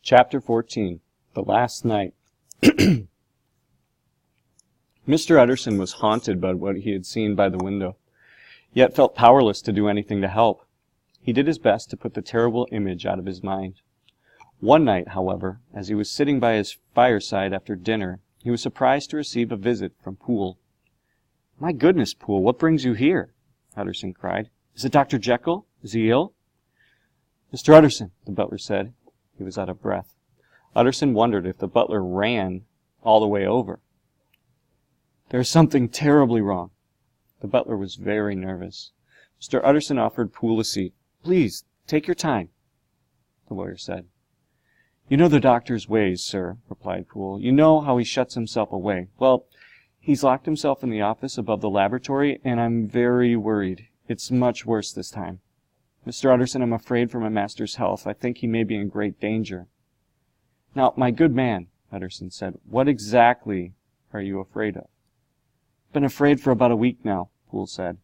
Chapter 14. The Last Night. Mr. Utterson was haunted by what he had seen by the window, yet felt powerless to do anything to help. He did his best to put the terrible image out of his mind. One night, however, as he was sitting by his fireside after dinner, he was surprised to receive a visit from Poole. "My goodness, Poole, what brings you here?" Utterson cried. "Is it Dr. Jekyll? Is he ill?" "Mr. Utterson," the butler said. He was out of breath. Utterson wondered if the butler ran all the way over. "There is something terribly wrong." The butler was very nervous. Mr. Utterson offered Poole a seat. "Please, take your time," the lawyer said. "You know the doctor's ways, sir," replied Poole. "You know how he shuts himself away. Well, he's locked himself in the office above the laboratory, and I'm very worried. It's much worse this time. Mr. Utterson, I'm afraid for my master's health. I think he may be in great danger." "Now, my good man," Utterson said, "what exactly are you afraid of?" "Been afraid for about a week now," Poole said,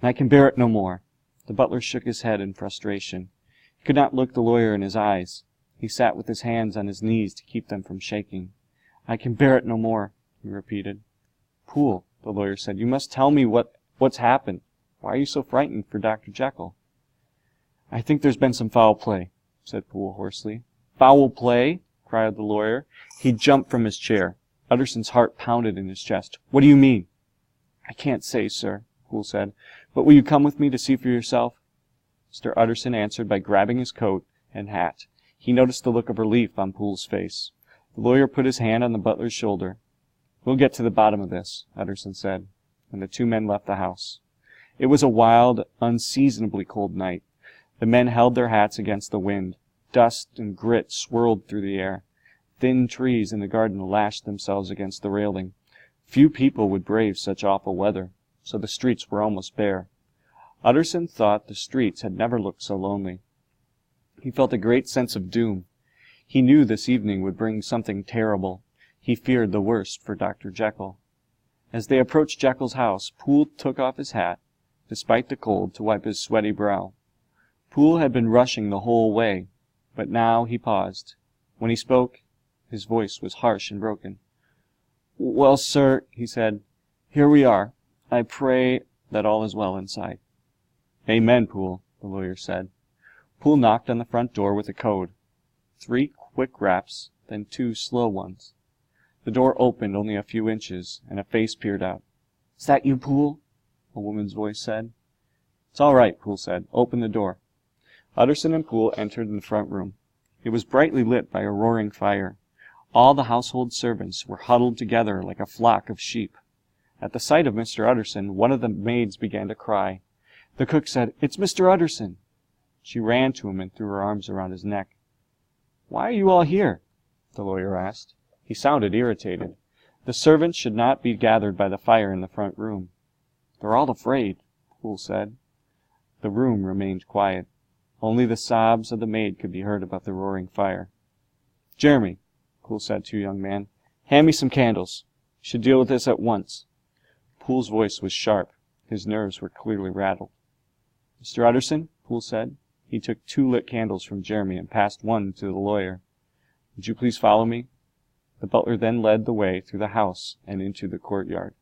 "and I can bear it no more." The butler shook his head in frustration. He could not look the lawyer in his eyes. He sat with his hands on his knees to keep them from shaking. "I can bear it no more," he repeated. "Poole," the lawyer said, "you must tell me what's happened. Why are you so frightened for Dr. Jekyll?" "I think there's been some foul play," said Poole hoarsely. "Foul play?" cried the lawyer. He jumped from his chair. Utterson's heart pounded in his chest. "What do you mean?" "I can't say, sir," Poole said. "But will you come with me to see for yourself?" Mr. Utterson answered by grabbing his coat and hat. He noticed the look of relief on Poole's face. The lawyer put his hand on the butler's shoulder. "We'll get to the bottom of this," Utterson said, and the two men left the house. It was a wild, unseasonably cold night. The men held their hats against the wind. Dust and grit swirled through the air. Thin trees in the garden lashed themselves against the railing. Few people would brave such awful weather, so the streets were almost bare. Utterson thought the streets had never looked so lonely. He felt a great sense of doom. He knew this evening would bring something terrible. He feared the worst for Dr. Jekyll. As they approached Jekyll's house, Poole took off his hat, despite the cold, to wipe his sweaty brow. Poole had been rushing the whole way, but now he paused. When he spoke, his voice was harsh and broken. "Well, sir," he said, "here we are. I pray that all is well inside." "Amen, Poole," the lawyer said. Poole knocked on the front door with a code. 3 quick raps, then 2 slow ones. The door opened only a few inches, and a face peered out. "Is that you, Poole?" a woman's voice said. "It's all right," Poole said. "Open the door." Utterson and Poole entered the front room. It was brightly lit by a roaring fire. All the household servants were huddled together like a flock of sheep. At the sight of Mr. Utterson, one of the maids began to cry. The cook said, "It's Mr. Utterson." She ran to him and threw her arms around his neck. "Why are you all here?" the lawyer asked. He sounded irritated. The servants should not be gathered by the fire in the front room. "They're all afraid," Poole said. The room remained quiet. Only the sobs of the maid could be heard above the roaring fire. "Jeremy," Poole said to a young man, "hand me some candles. We should deal with this at once." Poole's voice was sharp. His nerves were clearly rattled. "Mr. Utterson," Poole said. He took 2 lit candles from Jeremy and passed one to the lawyer. "Would you please follow me?" The butler then led the way through the house and into the courtyard.